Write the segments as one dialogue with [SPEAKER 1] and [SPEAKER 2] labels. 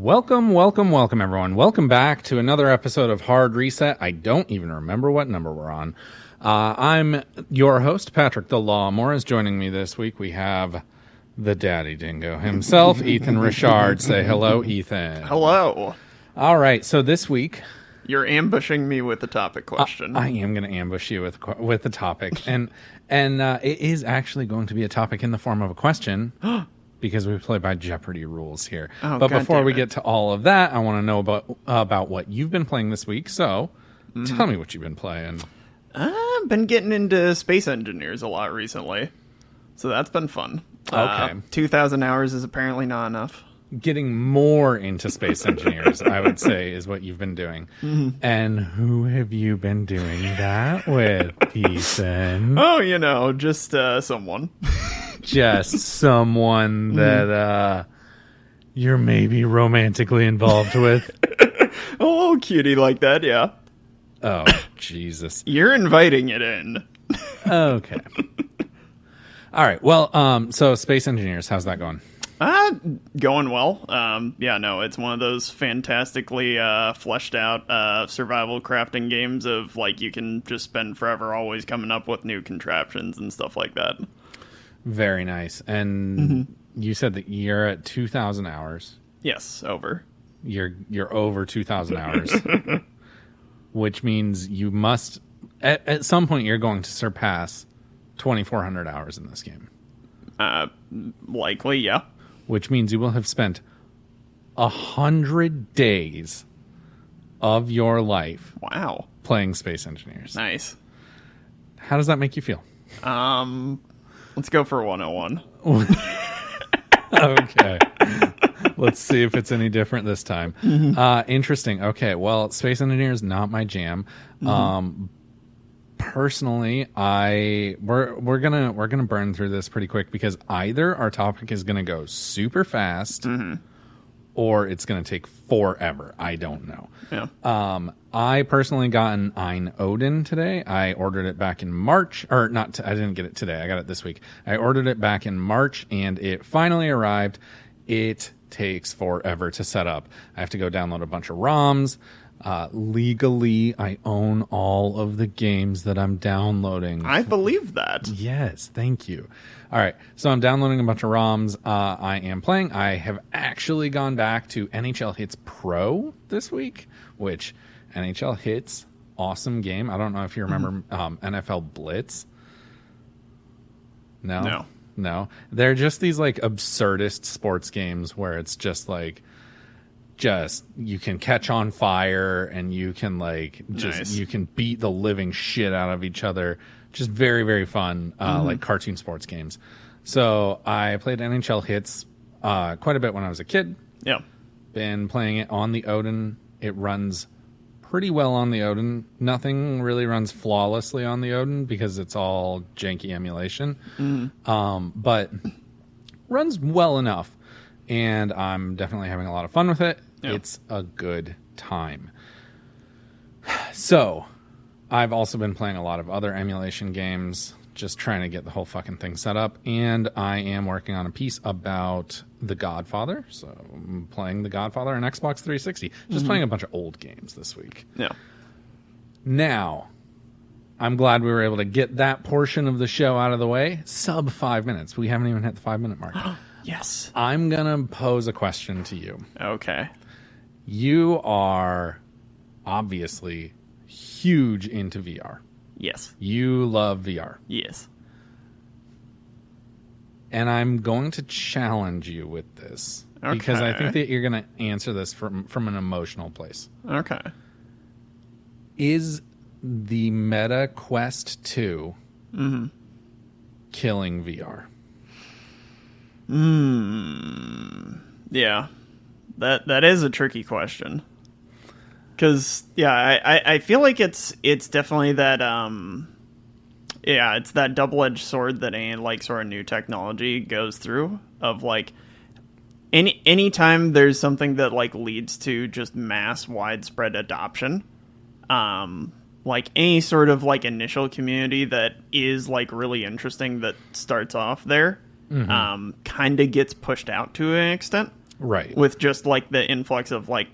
[SPEAKER 1] Welcome, everyone. Welcome back to another episode of Hard Reset. I don't even remember what number we're on. I'm your host, Patrick the Law Morris. Joining me this week, we have the Daddy Dingo himself, Ethan Richard. Say hello, Ethan.
[SPEAKER 2] Hello.
[SPEAKER 1] All right, so this week...
[SPEAKER 2] You're ambushing me with the topic question.
[SPEAKER 1] I am going to ambush you with the topic. and it is actually going to be a topic in the form of a question... because we play by Jeopardy rules here.
[SPEAKER 2] Oh,
[SPEAKER 1] but
[SPEAKER 2] God
[SPEAKER 1] before we
[SPEAKER 2] damn it.
[SPEAKER 1] get to all of that, I want to know about what you've been playing this week. So tell me what you've been playing.
[SPEAKER 2] I've been getting into Space Engineers a lot recently, so that's been fun.
[SPEAKER 1] Okay.
[SPEAKER 2] 2,000 hours is apparently not enough.
[SPEAKER 1] Getting more into Space Engineers, I would say, is what you've been doing. And who have you been doing that with, Ethan?
[SPEAKER 2] Oh, just someone.
[SPEAKER 1] Just someone that you're maybe romantically involved with.
[SPEAKER 2] Oh, cutie like that, yeah.
[SPEAKER 1] Oh, Jesus.
[SPEAKER 2] You're inviting it in.
[SPEAKER 1] Okay. All right. Well, so Space Engineers, how's that going?
[SPEAKER 2] Going well. It's one of those fantastically fleshed out survival crafting games of, like, you can just spend forever always coming up with new contraptions and stuff like that.
[SPEAKER 1] Very nice. And you said that you're at 2,000 hours.
[SPEAKER 2] Yes, over.
[SPEAKER 1] You're over 2,000 hours, which means you must, at some point, you're going to surpass 2,400 hours in this game.
[SPEAKER 2] Likely, yeah.
[SPEAKER 1] Which means you will have spent 100 days of your life
[SPEAKER 2] Wow.
[SPEAKER 1] playing Space Engineers.
[SPEAKER 2] Nice.
[SPEAKER 1] How does that make you feel?
[SPEAKER 2] Let's go for 101.
[SPEAKER 1] Okay. Let's see if it's any different this time. Interesting. Okay. Well, Space Engineers not my jam. Personally, we're gonna burn through this pretty quick because either our topic is gonna go super fast, or it's gonna take forever. I don't know.
[SPEAKER 2] Yeah.
[SPEAKER 1] I personally got an Ein Odin today. I ordered it back in March, or not. I didn't get it today. I got it this week. I ordered it back in March, and it finally arrived. It takes forever to set up. I have to go download a bunch of ROMs. Legally, I own all of the games that I'm downloading.
[SPEAKER 2] I believe that.
[SPEAKER 1] Yes, thank you. All right, so I'm downloading a bunch of ROMs. I am playing. I have actually gone back to NHL Hits Pro this week, which NHL Hits, awesome game. I don't know if you remember NFL Blitz. No. They're just these like absurdist sports games where it's just like, you can catch on fire and you can you can beat the living shit out of each other. Just very, very fun, like cartoon sports games. So I played NHL Hits quite a bit when I was a kid.
[SPEAKER 2] Yeah.
[SPEAKER 1] Been playing it on the Odin. It runs pretty well on the Odin. Nothing really runs flawlessly on the Odin because it's all janky emulation. But runs well enough. And I'm definitely having a lot of fun with it. Yeah. It's a good time. So, I've also been playing a lot of other emulation games, just trying to get the whole fucking thing set up. And I am working on a piece about The Godfather. So, I'm playing The Godfather on Xbox 360. Just playing a bunch of old games this week.
[SPEAKER 2] Yeah.
[SPEAKER 1] Now, I'm glad we were able to get that portion of the show out of the way. Sub 5 minutes. We haven't even hit the 5 minute mark.
[SPEAKER 2] Yes.
[SPEAKER 1] I'm going to pose a question to you.
[SPEAKER 2] Okay.
[SPEAKER 1] You are obviously huge into VR.
[SPEAKER 2] Yes.
[SPEAKER 1] You love VR.
[SPEAKER 2] Yes.
[SPEAKER 1] And I'm going to challenge you with this.
[SPEAKER 2] Okay.
[SPEAKER 1] Because I think that you're going to answer this from an emotional place.
[SPEAKER 2] Okay.
[SPEAKER 1] Is the Meta Quest 2 killing VR?
[SPEAKER 2] Yeah. That is a tricky question. Because, I feel like it's definitely that, it's that double-edged sword that any, like, sort of new technology goes through. Of, like, anytime there's something that, like, leads to just mass widespread adoption, like, any sort of, like, initial community that is, like, really interesting that starts off there, kind of gets pushed out to an extent.
[SPEAKER 1] Right.
[SPEAKER 2] With just like the influx of like,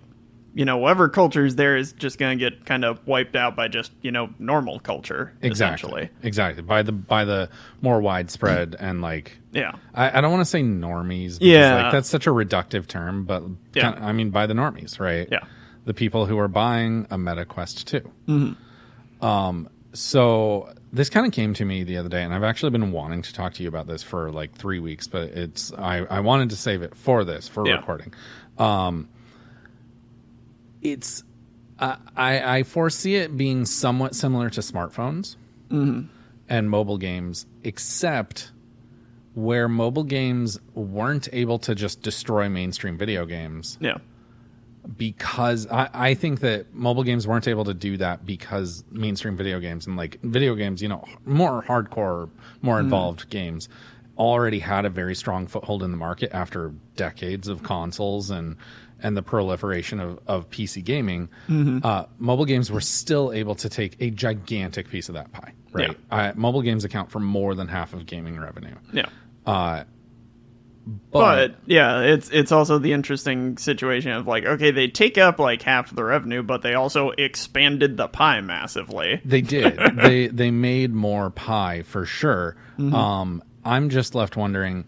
[SPEAKER 2] whatever culture's there is just going to get kind of wiped out by just, normal culture.
[SPEAKER 1] Exactly. By the more widespread and like, I don't want to say normies. Because, like, that's such a reductive term, but by the normies, right?
[SPEAKER 2] Yeah.
[SPEAKER 1] The people who are buying a Meta Quest 2. So this kind of came to me the other day, and I've actually been wanting to talk to you about this for like 3 weeks, but I wanted to save it for recording. I foresee it being somewhat similar to smartphones and mobile games, except where mobile games weren't able to just destroy mainstream video games.
[SPEAKER 2] Yeah.
[SPEAKER 1] Because I think that mobile games weren't able to do that because mainstream video games and like video games, more hardcore, more involved games already had a very strong foothold in the market after decades of consoles and the proliferation of PC gaming. Mobile games were still able to take a gigantic piece of that pie, right?
[SPEAKER 2] Yeah.
[SPEAKER 1] Mobile games account for more than half of gaming revenue.
[SPEAKER 2] Yeah. But yeah, it's also the interesting situation of like, okay, they take up like half of the revenue, but they also expanded the pie massively.
[SPEAKER 1] They did. they made more pie for sure. I'm just left wondering,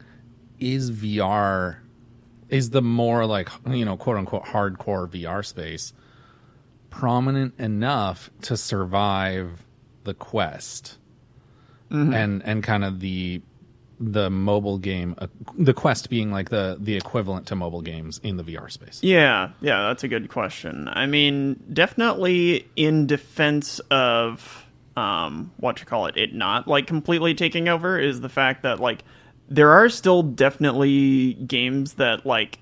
[SPEAKER 1] is the more like, quote unquote hardcore VR space prominent enough to survive the Quest and kind of the mobile game, the Quest being like the equivalent to mobile games in the VR space?
[SPEAKER 2] Yeah, that's a good question. I mean, definitely in defense of it not like completely taking over is the fact that like there are still definitely games that like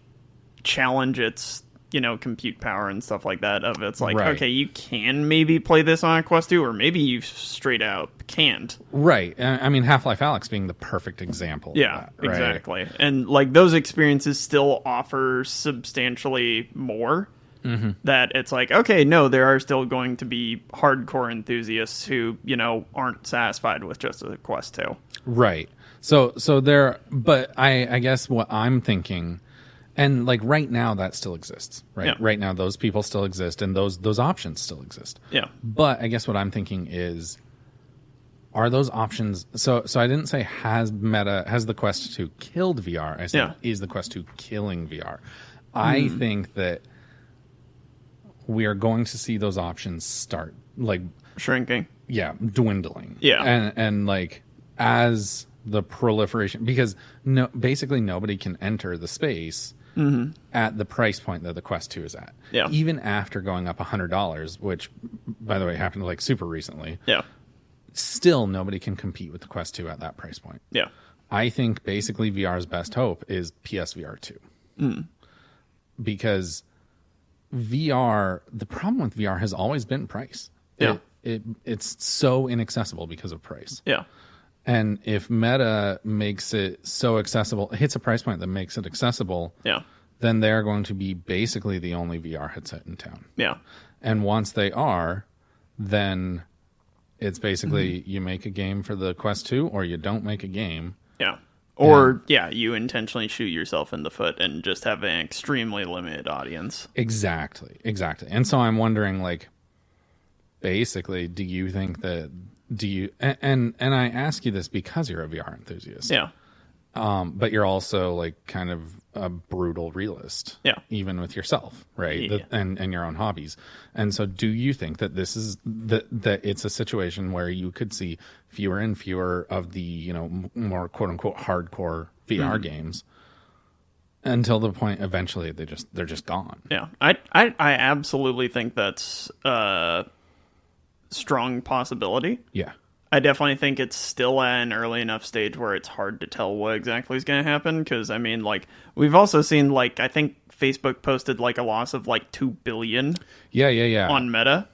[SPEAKER 2] challenge its compute power and stuff like that. Of it's like, okay, you can maybe play this on a Quest 2, or maybe you straight out can't.
[SPEAKER 1] Right. I mean, Half-Life Alyx being the perfect example.
[SPEAKER 2] Yeah,
[SPEAKER 1] of that, right?
[SPEAKER 2] Exactly. And like those experiences still offer substantially more. That it's like, okay, no, there are still going to be hardcore enthusiasts who aren't satisfied with just a Quest 2.
[SPEAKER 1] Right. So there, but I guess what I'm thinking. And like right now that still exists, right?
[SPEAKER 2] Yeah.
[SPEAKER 1] Right now those people still exist and those options still exist.
[SPEAKER 2] Yeah.
[SPEAKER 1] But I guess what I'm thinking is, are those options, so I didn't say has the Quest 2 killed VR. I said, is the Quest 2 killing VR? I think that we are going to see those options start like
[SPEAKER 2] shrinking.
[SPEAKER 1] Yeah, dwindling.
[SPEAKER 2] Yeah.
[SPEAKER 1] And like as the proliferation, because basically nobody can enter the space at the price point that the Quest 2 is at.
[SPEAKER 2] Yeah.
[SPEAKER 1] Even after going up $100, which, by the way, happened like super recently.
[SPEAKER 2] Yeah.
[SPEAKER 1] Still, nobody can compete with the Quest 2 at that price point.
[SPEAKER 2] Yeah.
[SPEAKER 1] I think basically VR's best hope is PSVR 2. Because VR, the problem with VR has always been price.
[SPEAKER 2] Yeah.
[SPEAKER 1] It's so inaccessible because of price.
[SPEAKER 2] Yeah.
[SPEAKER 1] And if Meta makes it so accessible, hits a price point that makes it accessible, then they're going to be basically the only VR headset in town.
[SPEAKER 2] Yeah.
[SPEAKER 1] And once they are, then it's basically you make a game for the Quest 2 or you don't make a game.
[SPEAKER 2] Yeah. Or, you intentionally shoot yourself in the foot and just have an extremely limited audience.
[SPEAKER 1] Exactly. And so I'm wondering, like, basically, do you think that... and I ask you this because you're a VR enthusiast.
[SPEAKER 2] Yeah.
[SPEAKER 1] But you're also like kind of a brutal realist.
[SPEAKER 2] Yeah.
[SPEAKER 1] Even with yourself, right?
[SPEAKER 2] Yeah.
[SPEAKER 1] And your own hobbies. And so do you think that this is that it's a situation where you could see fewer and fewer of the, more quote unquote hardcore VR games until the point eventually they're just gone?
[SPEAKER 2] Yeah. I absolutely think that's strong possibility.
[SPEAKER 1] Yeah.
[SPEAKER 2] I definitely think it's still at an early enough stage where it's hard to tell what exactly is going to happen. Because, I mean, like, we've also seen, like, I think Facebook posted, like, a loss of, like, $2 billion on Meta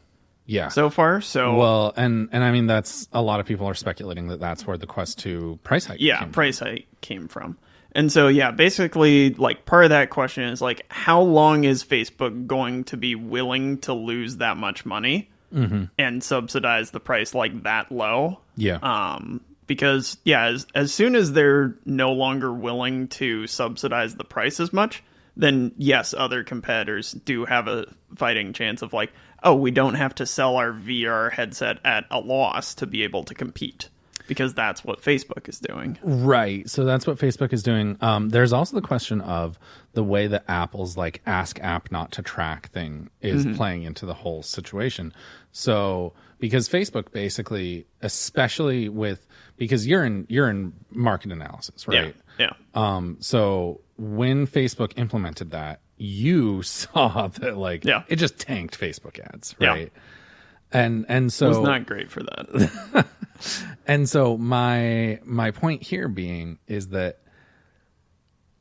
[SPEAKER 2] so far. So,
[SPEAKER 1] well, and I mean, that's a lot of people are speculating that that's where the Quest 2 price hike
[SPEAKER 2] hike came from. And so, basically, like, part of that question is, like, how long is Facebook going to be willing to lose that much money? And subsidize the price like that low.
[SPEAKER 1] Yeah.
[SPEAKER 2] Because as soon as they're no longer willing to subsidize the price as much, then yes, other competitors do have a fighting chance of like, oh, we don't have to sell our VR headset at a loss to be able to compete, because that's what Facebook is doing.
[SPEAKER 1] Right. So that's what Facebook is doing. There's also the question of the way that Apple's like ask app not to track thing is playing into the whole situation. So because Facebook basically, especially because you're in market analysis, right?
[SPEAKER 2] Yeah.
[SPEAKER 1] So when Facebook implemented that, you saw that like it just tanked Facebook ads, right? Yeah. And so
[SPEAKER 2] it was not great for that.
[SPEAKER 1] And so my point here being is that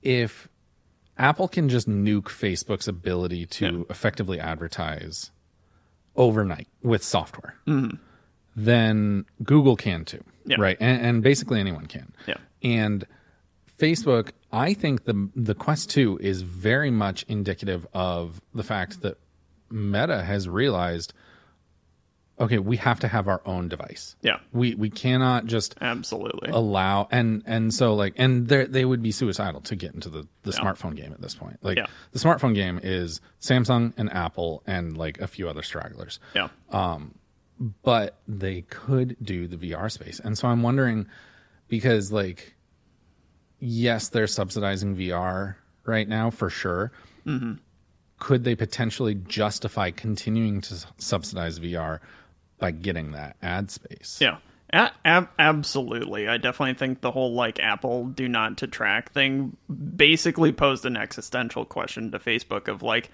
[SPEAKER 1] if Apple can just nuke Facebook's ability to effectively advertise overnight with software, then Google can too, right? And basically anyone can.
[SPEAKER 2] Yeah.
[SPEAKER 1] And Facebook, I think the Quest 2 is very much indicative of the fact that Meta has realized, okay, we have to have our own device.
[SPEAKER 2] Yeah.
[SPEAKER 1] We cannot just
[SPEAKER 2] absolutely
[SPEAKER 1] allow and so like they would be suicidal to get into the smartphone game at this point. Like the smartphone game is Samsung and Apple and like a few other stragglers.
[SPEAKER 2] Yeah.
[SPEAKER 1] But they could do the VR space. And so I'm wondering, because like yes, they're subsidizing VR right now for sure. Mm-hmm. Could they potentially justify continuing to subsidize VR by getting that ad space?
[SPEAKER 2] Yeah, absolutely. I definitely think the whole like Apple do not to track thing basically posed an existential question to Facebook of like,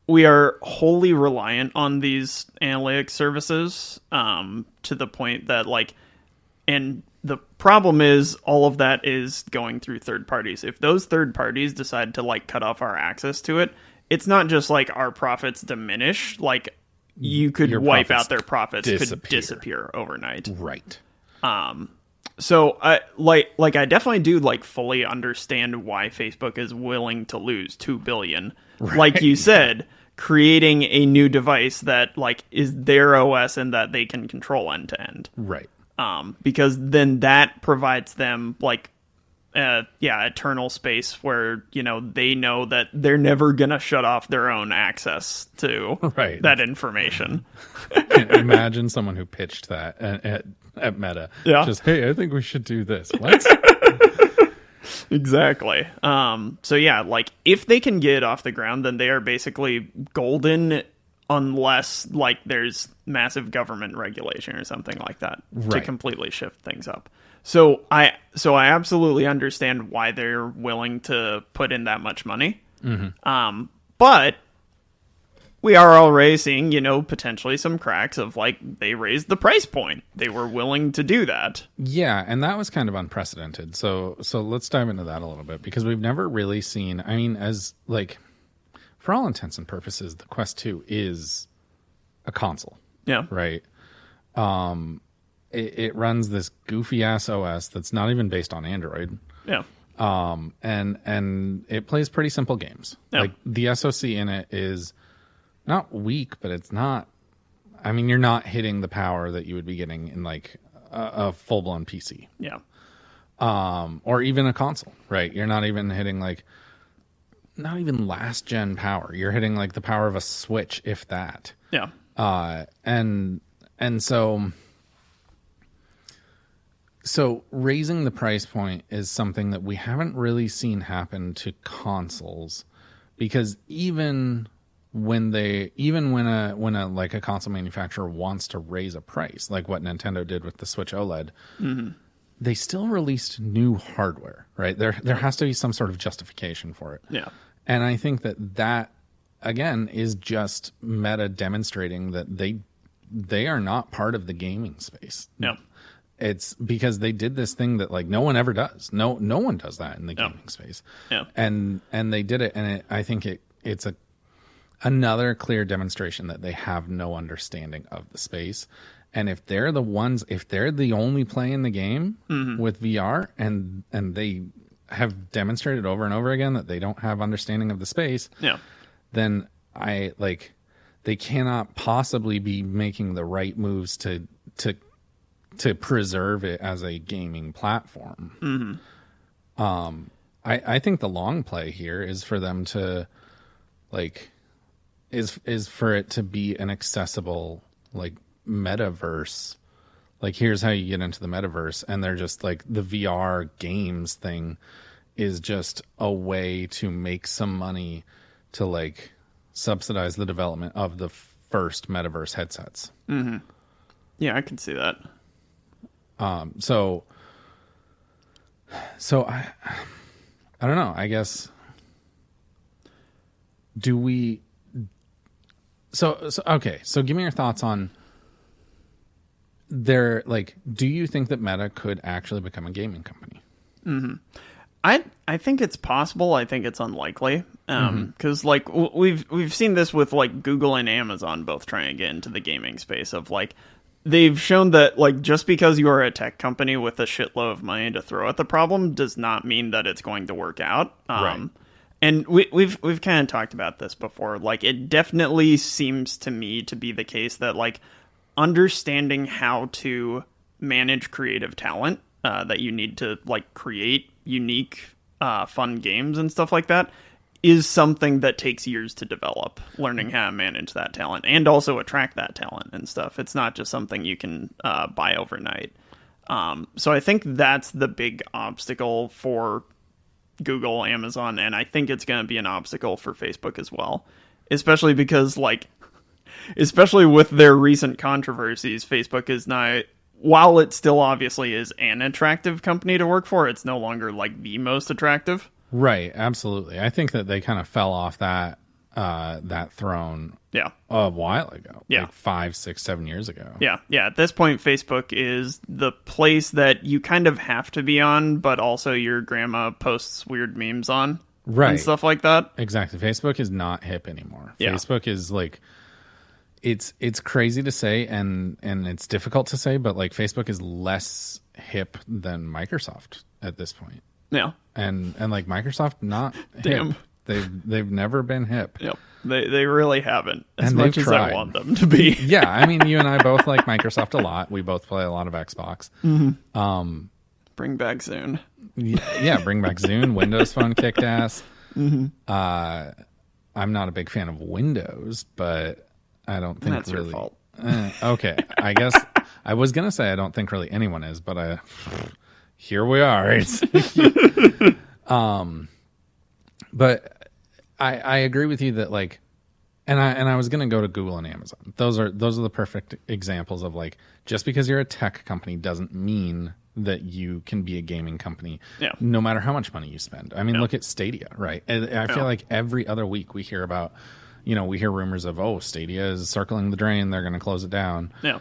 [SPEAKER 2] we are wholly reliant on these analytics services to the point that like, and the problem is all of that is going through third parties. If those third parties decide to like cut off our access to it, it's not just like our profits diminish, like you could wipe out their profits could disappear overnight.
[SPEAKER 1] Right.
[SPEAKER 2] So I like I definitely do like fully understand why Facebook is willing to lose $2 billion. Right. Like you said, creating a new device that like is their OS and that they can control end to end.
[SPEAKER 1] Right.
[SPEAKER 2] Because then that provides them like eternal space where, you know, they know that they're never going to shut off their own access to that information.
[SPEAKER 1] Imagine someone who pitched that at Meta. Yeah. Just, hey, I think we should do this. What?
[SPEAKER 2] Exactly. So yeah, like if they can get it off the ground, then they are basically golden, unless like there's massive government regulation or something like that to completely shift things up. So I absolutely understand why they're willing to put in that much money. Mm-hmm. But we are already seeing, you know, potentially some cracks of like they raised the price point. They were willing to do that.
[SPEAKER 1] Yeah, and that was kind of unprecedented. So let's dive into that a little bit, because we've never really seen, I mean, as like, for all intents and purposes, the Quest 2 is a console.
[SPEAKER 2] Yeah.
[SPEAKER 1] Right. It runs this goofy ass OS that's not even based on Android.
[SPEAKER 2] Yeah.
[SPEAKER 1] And it plays pretty simple games. Yeah. Like the SoC in it is not weak, but it's not, I mean, you're not hitting the power that you would be getting in like a full blown PC.
[SPEAKER 2] Yeah.
[SPEAKER 1] Or even a console, right? You're not even hitting like, not even last gen power. You're hitting like the power of a Switch, if that.
[SPEAKER 2] Yeah.
[SPEAKER 1] And so raising the price point is something that we haven't really seen happen to consoles, because even when a like a console manufacturer wants to raise a price, like what Nintendo did with the Switch OLED, mm-hmm. they still released new hardware, right? There has to be some sort of justification for it.
[SPEAKER 2] Yeah.
[SPEAKER 1] And I think that again is just Meta demonstrating that they are not part of the gaming space.
[SPEAKER 2] No.
[SPEAKER 1] It's because they did this thing that like no one ever does. No one does that in the gaming space.
[SPEAKER 2] Yeah.
[SPEAKER 1] And they did it, and I think it's another clear demonstration that they have no understanding of the space. And if they're the only play in the game mm-hmm. with VR, and they have demonstrated over and over again that they don't have understanding of the space, then they cannot possibly be making the right moves to preserve it as a gaming platform.
[SPEAKER 2] Mm-hmm.
[SPEAKER 1] I think the long play here is for them to like is for it to be an accessible like metaverse. Like, here's how you get into the metaverse, and they're just like the VR games thing is just a way to make some money to like subsidize the development of the first metaverse headsets.
[SPEAKER 2] Mm-hmm. Yeah, I can see that.
[SPEAKER 1] So I don't know. I guess do we? So okay. So give me your thoughts on their like. Do you think that Meta could actually become a gaming company?
[SPEAKER 2] Mm-hmm. I think it's possible. I think it's unlikely. Because like we've seen this with like Google and Amazon both trying to get into the gaming space of like they've shown that like just because you are a tech company with a shitload of money to throw at the problem does not mean that it's going to work out.
[SPEAKER 1] Right.
[SPEAKER 2] And we've kind of talked about this before. Like it definitely seems to me to be the case that like understanding how to manage creative talent that you need to like create unique fun games and stuff like that is something that takes years to develop, learning how to manage that talent and also attract that talent and stuff. It's not just something you can buy overnight. So I think that's the big obstacle for Google, Amazon, and I think it's going to be an obstacle for Facebook as well, especially because like, especially with their recent controversies, Facebook is not, while it still obviously is an attractive company to work for, it's no longer like the most attractive.
[SPEAKER 1] Right, absolutely. I think that they kind of fell off that throne a while ago.
[SPEAKER 2] Yeah.
[SPEAKER 1] Like 5, 6, 7 years ago.
[SPEAKER 2] Yeah. At this point, Facebook is the place that you kind of have to be on, but also your grandma posts weird memes on.
[SPEAKER 1] Right.
[SPEAKER 2] And stuff like that.
[SPEAKER 1] Exactly. Facebook is not hip anymore.
[SPEAKER 2] Yeah.
[SPEAKER 1] Facebook is like it's crazy to say and it's difficult to say, but like Facebook is less hip than Microsoft at this point.
[SPEAKER 2] Yeah.
[SPEAKER 1] And like Microsoft not
[SPEAKER 2] Damn.
[SPEAKER 1] hip. They've never been hip.
[SPEAKER 2] Yep. They really haven't as
[SPEAKER 1] And
[SPEAKER 2] much
[SPEAKER 1] they've
[SPEAKER 2] as I
[SPEAKER 1] tried.
[SPEAKER 2] want them to be.
[SPEAKER 1] Yeah, I mean you and I both like Microsoft a lot. We both play a lot of Xbox.
[SPEAKER 2] Mm-hmm. Bring back Zune.
[SPEAKER 1] Yeah, bring back Zune. Windows Phone kicked ass. Mm-hmm. I'm not a big fan of Windows, but I don't think
[SPEAKER 2] That's
[SPEAKER 1] really.
[SPEAKER 2] your fault.
[SPEAKER 1] Okay, I guess I was gonna say I don't think really anyone is, but here we are. But I agree with you that like, and I was gonna go to Google and Amazon. Those are the perfect examples of like, just because you're a tech company doesn't mean that you can be a gaming company.
[SPEAKER 2] Yeah.
[SPEAKER 1] No matter how much money you spend. I mean, look at Stadia, right? I feel like every other week we hear about, we hear rumors of, Stadia is circling the drain. They're going to close it down.
[SPEAKER 2] Yeah.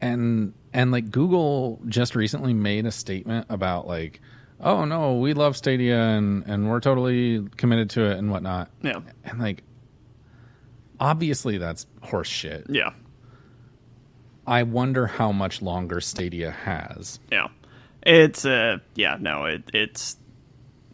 [SPEAKER 1] And like Google just recently made a statement about like, oh no, we love Stadia and we're totally committed to it and whatnot.
[SPEAKER 2] Yeah.
[SPEAKER 1] And like, obviously that's horse shit.
[SPEAKER 2] Yeah.
[SPEAKER 1] I wonder how much longer Stadia has.
[SPEAKER 2] Yeah. It's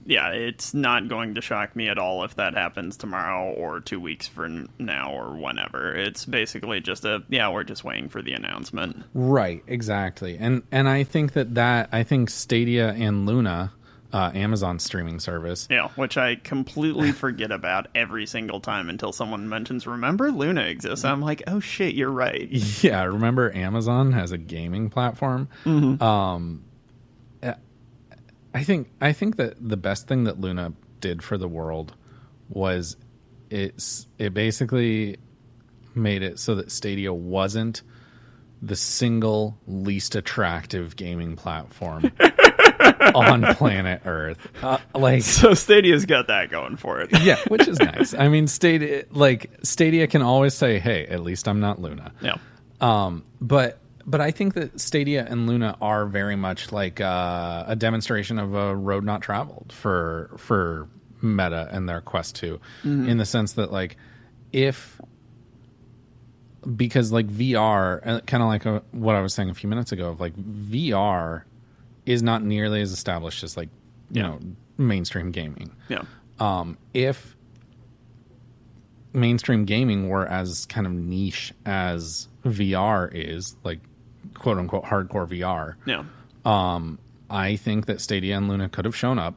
[SPEAKER 2] it's not going to shock me at all if that happens tomorrow or 2 weeks from now or whenever. It's basically just we're just waiting for the announcement.
[SPEAKER 1] Right, exactly. And I think I think Stadia and Luna, Amazon streaming service.
[SPEAKER 2] Yeah, which I completely forget about every single time until someone mentions, remember Luna exists? I'm like, oh shit, you're right.
[SPEAKER 1] Yeah, remember Amazon has a gaming platform?
[SPEAKER 2] Mm-hmm.
[SPEAKER 1] I think that the best thing that Luna did for the world was it basically made it so that Stadia wasn't the single least attractive gaming platform on planet Earth.
[SPEAKER 2] So Stadia's got that going for it.
[SPEAKER 1] Yeah, which is nice. I mean, Stadia can always say, "Hey, at least I'm not Luna."
[SPEAKER 2] Yeah.
[SPEAKER 1] But I think that Stadia and Luna are very much like a demonstration of a road not traveled for Meta and their Quest 2, in the sense that like because like VR, kind of like what I was saying a few minutes ago, of like VR is not nearly as established as like mainstream gaming.
[SPEAKER 2] Yeah.
[SPEAKER 1] If mainstream gaming were as kind of niche as VR is, like quote unquote hardcore VR,
[SPEAKER 2] Yeah.
[SPEAKER 1] I think that Stadia and Luna could have shown up,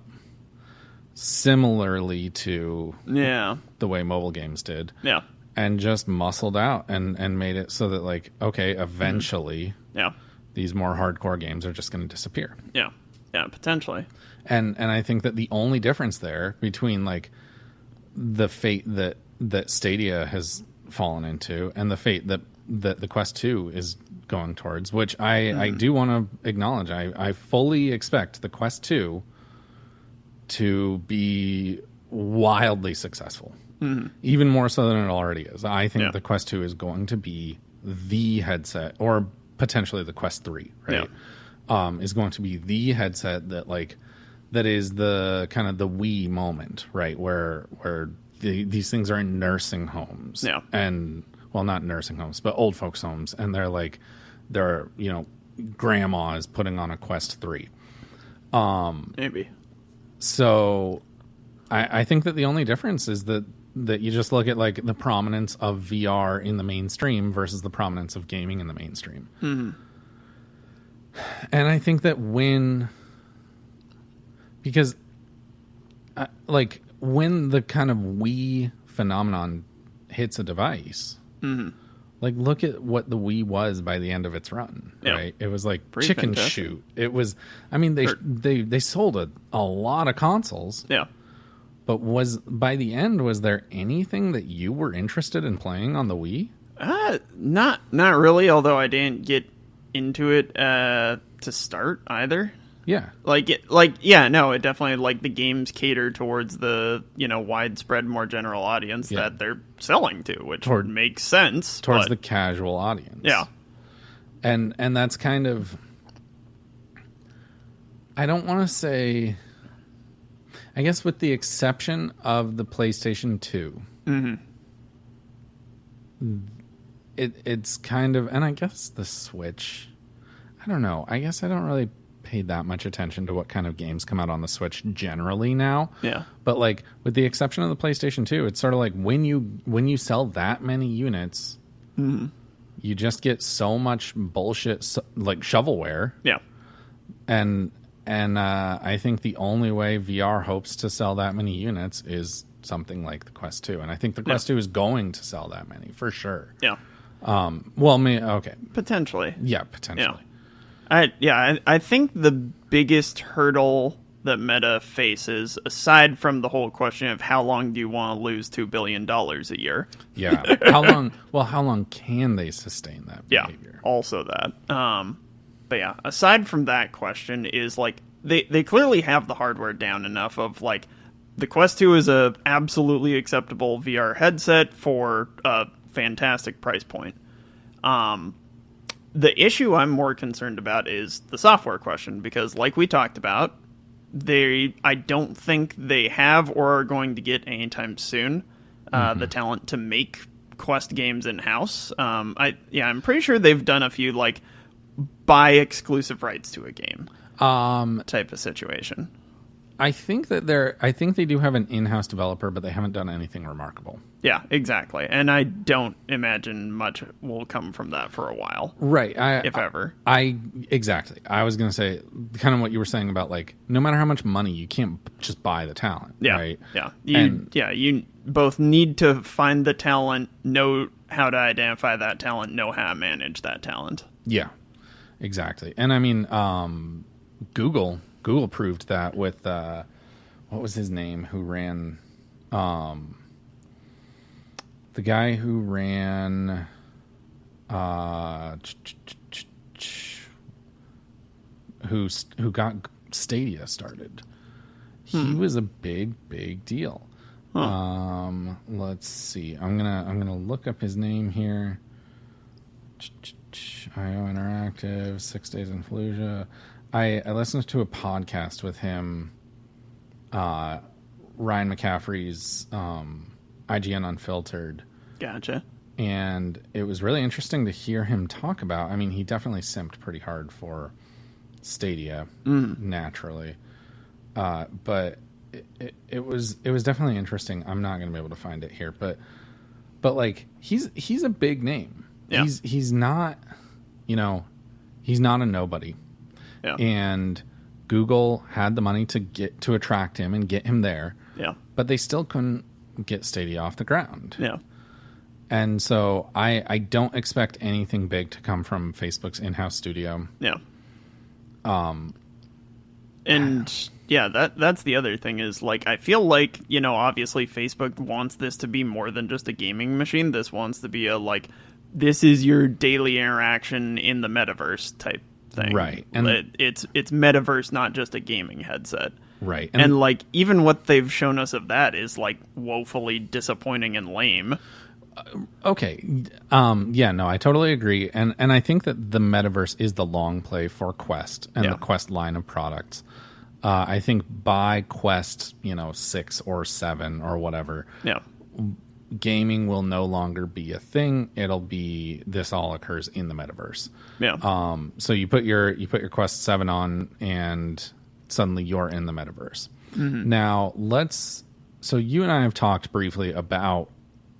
[SPEAKER 1] similarly to
[SPEAKER 2] Yeah.
[SPEAKER 1] the way mobile games did.
[SPEAKER 2] Yeah.
[SPEAKER 1] And just muscled out and made it so that, like, okay, eventually
[SPEAKER 2] Yeah.
[SPEAKER 1] these more hardcore games are just going to disappear.
[SPEAKER 2] Yeah. Yeah, potentially.
[SPEAKER 1] And I think that the only difference there between, like, the fate that Stadia has fallen into and the fate that the Quest 2 is going towards, which I do want to acknowledge. I fully expect the Quest 2 to be wildly successful. Even more so than it already is. I think the Quest 2 is going to be the headset, or potentially the Quest 3, right? Is going to be the headset that is the kind of the Wii moment, right? Where these things are in nursing homes.
[SPEAKER 2] Yeah.
[SPEAKER 1] And, well, not nursing homes, but old folks' homes. And they're grandma is putting on a Quest 3.
[SPEAKER 2] Maybe.
[SPEAKER 1] So I think that the only difference is that you just look at, like, the prominence of VR in the mainstream versus the prominence of gaming in the mainstream. Mm-hmm. And I think that because when the kind of Wii phenomenon hits a device, like, look at what the Wii was by the end of its run, right? It was like
[SPEAKER 2] pretty
[SPEAKER 1] chicken
[SPEAKER 2] fantastic.
[SPEAKER 1] shoot. It was, I mean, they sold a lot of consoles.
[SPEAKER 2] Yeah.
[SPEAKER 1] But by the end, was there anything that you were interested in playing on the Wii?
[SPEAKER 2] Not really, although I didn't get into it to start either.
[SPEAKER 1] Yeah.
[SPEAKER 2] It definitely, like, the games cater towards the, widespread, more general audience that they're selling to, which makes sense.
[SPEAKER 1] Towards the casual audience.
[SPEAKER 2] Yeah.
[SPEAKER 1] And that's kind of, I don't want to say, I guess with the exception of the PlayStation 2, it's kind of, and I guess the Switch, I don't know. I guess I don't really pay that much attention to what kind of games come out on the Switch generally now.
[SPEAKER 2] Yeah.
[SPEAKER 1] But, like, with the exception of the PlayStation 2, it's sort of like when you sell that many units, you just get so much bullshit, like shovelware.
[SPEAKER 2] Yeah.
[SPEAKER 1] And I think the only way VR hopes to sell that many units is something like the Quest 2. And I think the Quest 2 is going to sell that many, for sure.
[SPEAKER 2] Yeah.
[SPEAKER 1] Okay.
[SPEAKER 2] Potentially.
[SPEAKER 1] Yeah, potentially.
[SPEAKER 2] I think the biggest hurdle that Meta faces, aside from the whole question of how long do you want to lose $2 billion a year?
[SPEAKER 1] Yeah. How long can they sustain that behavior?
[SPEAKER 2] Yeah, also that. But yeah, aside from that question is, like, they clearly have the hardware down enough of, like, the Quest 2 is a absolutely acceptable VR headset for a fantastic price point. The issue I'm more concerned about is the software question, because, like we talked about, I don't think they have or are going to get anytime soon the talent to make Quest games in-house. I'm pretty sure they've done a few, like, buy exclusive rights to a game type of situation.
[SPEAKER 1] I think they do have an in-house developer, but they haven't done anything remarkable.
[SPEAKER 2] Yeah, exactly. And I don't imagine much will come from that for a while.
[SPEAKER 1] Right.
[SPEAKER 2] If ever.
[SPEAKER 1] Exactly. I was going to say kind of what you were saying about, like, no matter how much money, you can't just buy the talent.
[SPEAKER 2] Yeah.
[SPEAKER 1] Right?
[SPEAKER 2] Yeah. You both need to find the talent, know how to identify that talent, know how to manage that talent.
[SPEAKER 1] Yeah, exactly. And I mean, Google proved that with what was his name who ran the guy who ran who got Stadia started. He was a big deal. Let's see. I'm gonna look up his name here. IO Interactive, 6 Days in Fallujah. I listened to a podcast with him, Ryan McCaffrey's IGN Unfiltered.
[SPEAKER 2] Gotcha.
[SPEAKER 1] And it was really interesting to hear him talk about, I mean, he definitely simped pretty hard for Stadia, naturally. But it was definitely interesting. I'm not going to be able to find it here, but like, he's a big name.
[SPEAKER 2] Yeah.
[SPEAKER 1] He's not, he's not a nobody.
[SPEAKER 2] Yeah.
[SPEAKER 1] And Google had the money to attract him and get him there.
[SPEAKER 2] Yeah.
[SPEAKER 1] But they still couldn't get Stadia off the ground.
[SPEAKER 2] Yeah.
[SPEAKER 1] And so I don't expect anything big to come from Facebook's in-house studio.
[SPEAKER 2] Yeah. And yeah, that's the other thing is, like, I feel like, you know, obviously Facebook wants this to be more than just a gaming machine. This wants to be a, like, this is your daily interaction in the metaverse type thing.
[SPEAKER 1] Right. And
[SPEAKER 2] it's metaverse, not just a gaming headset.
[SPEAKER 1] Right.
[SPEAKER 2] And like, even what they've shown us of that is, like, woefully disappointing and lame.
[SPEAKER 1] Okay. Yeah, no, I totally agree. And I think that the metaverse is the long play for Quest and the Quest line of products. I think by Quest, 6 or 7 or whatever, gaming will no longer be a thing. It'll be, this all occurs in the metaverse.
[SPEAKER 2] Yeah.
[SPEAKER 1] So you put your Quest 7 on and suddenly you're in the metaverse. Mm-hmm. Now so you and I have talked briefly about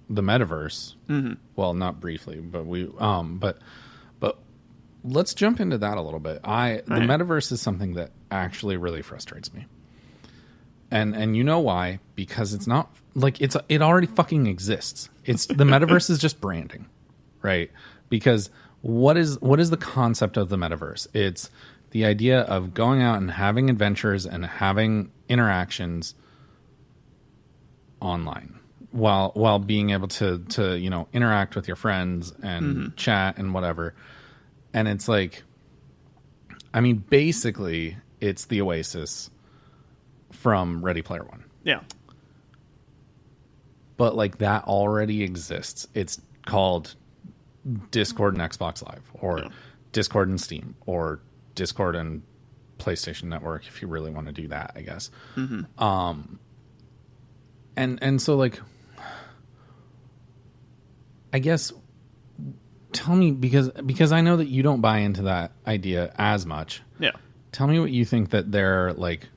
[SPEAKER 1] the metaverse. Mm-hmm. Well, not briefly, but but let's jump into that a little bit. The metaverse is something that actually really frustrates me. And you know why? Because it's not like it already fucking exists. The metaverse is just branding, right? Because what is the concept of the metaverse? It's the idea of going out and having adventures and having interactions online, while being able to interact with your friends and chat and whatever. And it's like, I mean, basically it's the Oasis from Ready Player One.
[SPEAKER 2] Yeah.
[SPEAKER 1] But like, that already exists. It's called Discord and Xbox Live, or Discord and Steam, or Discord and PlayStation Network, if you really want to do that, I guess. Mm-hmm. And so, like, I guess, tell me, because I know that you don't buy into that idea as much.
[SPEAKER 2] Yeah.
[SPEAKER 1] Tell me what you think that they're like.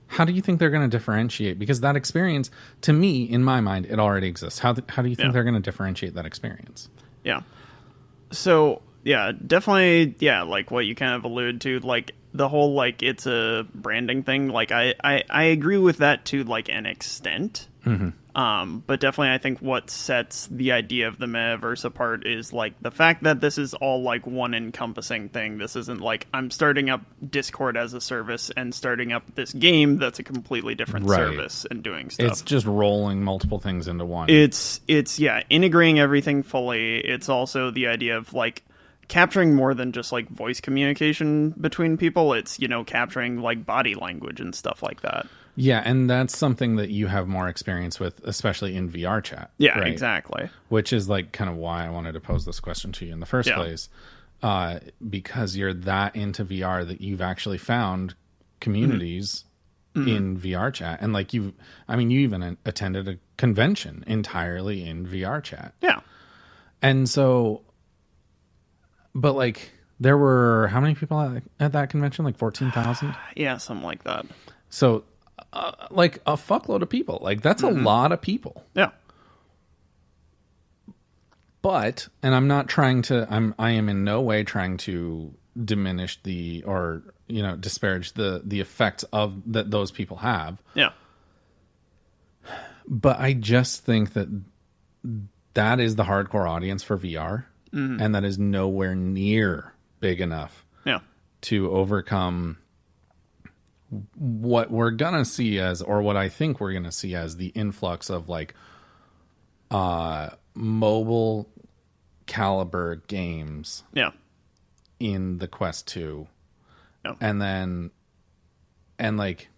[SPEAKER 1] How do you think they're going to differentiate? Because that experience, to me, in my mind, it already exists. How do you think they're going to differentiate that experience?
[SPEAKER 2] Yeah. So, yeah, definitely, yeah, like what you kind of allude to, like the whole, like, it's a branding thing. Like, I agree with that to, like, an extent. Mm-hmm. But definitely I think what sets the idea of the metaverse apart is, like, the fact that this is all, like, one encompassing thing. This isn't like I'm starting up Discord as a service and starting up this game that's a completely different service and doing stuff.
[SPEAKER 1] It's just rolling multiple things into one.
[SPEAKER 2] It's integrating everything fully. It's also the idea of, like, capturing more than just, like, voice communication between people. It's, capturing, like, body language and stuff like that.
[SPEAKER 1] Yeah, and that's something that you have more experience with, especially in VR chat.
[SPEAKER 2] Yeah,
[SPEAKER 1] right?
[SPEAKER 2] Exactly.
[SPEAKER 1] Which is, like, kind of why I wanted to pose this question to you in the first place. Because you're that into VR that you've actually found communities in VR chat. And, like, you even attended a convention entirely in VR chat.
[SPEAKER 2] Yeah.
[SPEAKER 1] And so, but, like, there were how many people at that convention? Like 14,000?
[SPEAKER 2] Yeah, something like that.
[SPEAKER 1] So, like, a fuckload of people. Like, that's a lot of people.
[SPEAKER 2] Yeah.
[SPEAKER 1] But, and I'm not trying to, I am in no way trying to diminish or disparage the effects of that those people have.
[SPEAKER 2] Yeah.
[SPEAKER 1] But I just think that is the hardcore audience for VR, and that is nowhere near big enough to overcome what we're gonna see as, or what I think we're gonna see as, the influx of, like, mobile caliber games in the Quest 2. And like,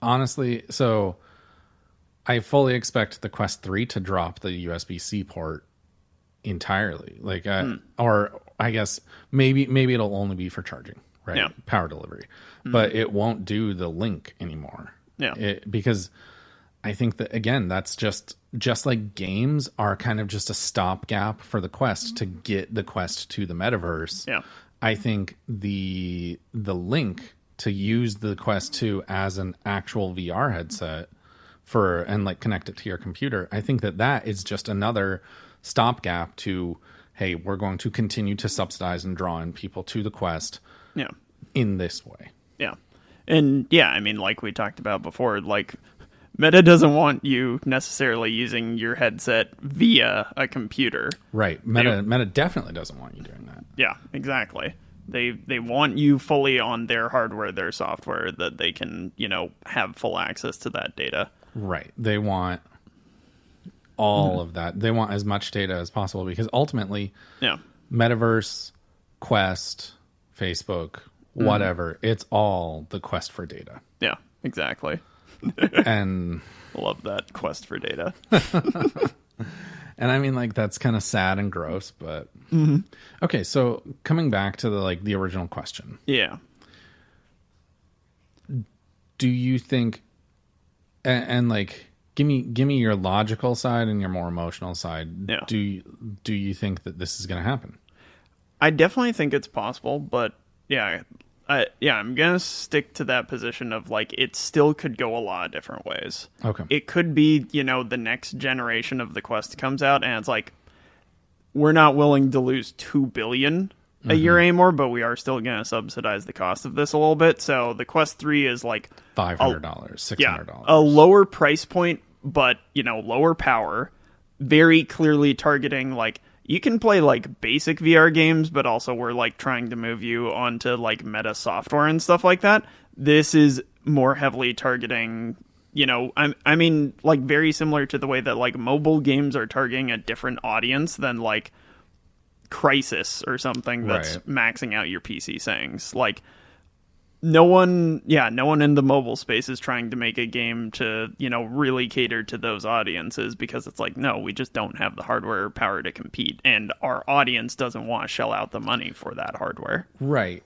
[SPEAKER 1] honestly, so I fully expect the Quest 3 to drop the USB-C port entirely. Like, or I guess maybe it'll only be for charging, right?
[SPEAKER 2] Yeah.
[SPEAKER 1] Power delivery. But it won't do the link anymore.
[SPEAKER 2] Yeah.
[SPEAKER 1] Because I think that, again, that's just like games are kind of just a stopgap for the Quest to get the Quest to the metaverse.
[SPEAKER 2] Yeah.
[SPEAKER 1] I think the link to use the Quest 2 as an actual VR headset and like connect it to your computer, I think that is just another stopgap to, hey, we're going to continue to subsidize and draw in people to the Quest in this way.
[SPEAKER 2] Yeah. And yeah, I mean, like we talked about before, like Meta doesn't want you necessarily using your headset via a computer.
[SPEAKER 1] Right. Meta definitely doesn't want you doing that.
[SPEAKER 2] Yeah, exactly. They want you fully on their hardware, their software, that they can, have full access to that data.
[SPEAKER 1] Right. They want all of that. They want as much data as possible because ultimately, Metaverse, Quest, Facebook, whatever, it's all the quest for data.
[SPEAKER 2] Yeah, exactly.
[SPEAKER 1] And
[SPEAKER 2] love that quest for data.
[SPEAKER 1] And I mean, like, that's kind of sad and gross, but okay. So coming back to the original question.
[SPEAKER 2] Yeah.
[SPEAKER 1] Do you think, and like, give me your logical side and your more emotional side.
[SPEAKER 2] Yeah.
[SPEAKER 1] Do you think that this is going to happen?
[SPEAKER 2] I definitely think it's possible, but I'm gonna stick to that position of like it still could go a lot of different ways.
[SPEAKER 1] Okay.
[SPEAKER 2] It could be, the next generation of the Quest comes out and it's like we're not willing to lose $2 billion a year anymore, but we are still gonna subsidize the cost of this a little bit. So the Quest 3 is like
[SPEAKER 1] $500, $600.
[SPEAKER 2] A lower price point, but lower power, very clearly targeting like you can play like basic VR games, but also we're like trying to move you onto like meta software and stuff like that. This is more heavily targeting, I mean, like very similar to the way that like mobile games are targeting a different audience than like Crysis or something that's maxing out your PC settings. Like no one in the mobile space is trying to make a game to, really cater to those audiences because it's like, no, we just don't have the hardware power to compete. And our audience doesn't want to shell out the money for that hardware.
[SPEAKER 1] Right.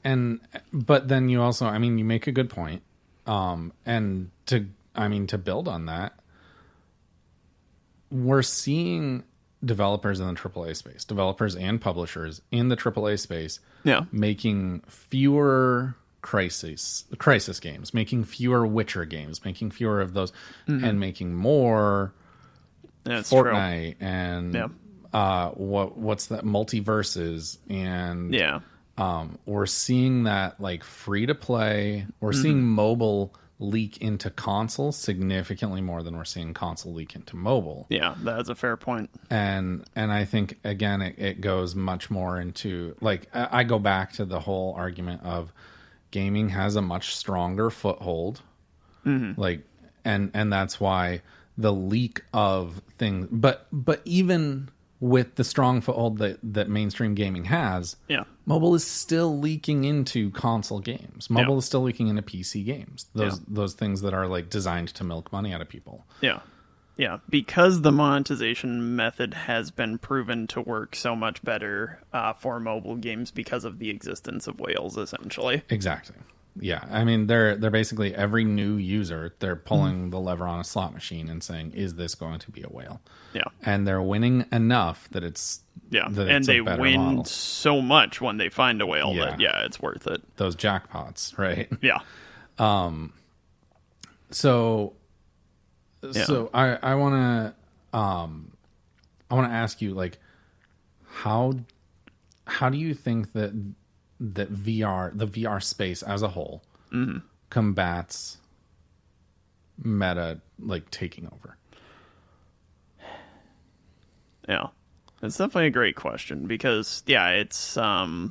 [SPEAKER 1] But then you also, I mean, you make a good point. And to build on that, we're seeing developers in the AAA space, developers and publishers in the AAA space, making fewer crisis games, making fewer Witcher games, making fewer of those, and making more Fortnite true. And what's that, multiverses, and we're seeing that like free to play. We're seeing mobile leak into console significantly more than we're seeing console leak into mobile.
[SPEAKER 2] Yeah, that's a fair point.
[SPEAKER 1] And I think again it goes much more into like I go back to the whole argument of gaming has a much stronger foothold, like, and that's why the leak of things. But even with the strong foothold that mainstream gaming has, mobile is still leaking into console games. Mobile is still leaking into PC games. Those things that are like designed to milk money out of people.
[SPEAKER 2] Yeah, because the monetization method has been proven to work so much better for mobile games because of the existence of whales, essentially.
[SPEAKER 1] Exactly. Yeah, I mean, they're basically every new user, they're pulling the lever on a slot machine and saying, "Is this going to be a whale?"
[SPEAKER 2] Yeah,
[SPEAKER 1] and they're winning enough that it's
[SPEAKER 2] and they win
[SPEAKER 1] model.
[SPEAKER 2] So much when they find a whale that it's worth it.
[SPEAKER 1] Those jackpots, right?
[SPEAKER 2] Yeah.
[SPEAKER 1] So I want to ask you, like, how do you think that the VR space as a whole combats Meta like taking over?
[SPEAKER 2] Yeah, it's definitely a great question because I'll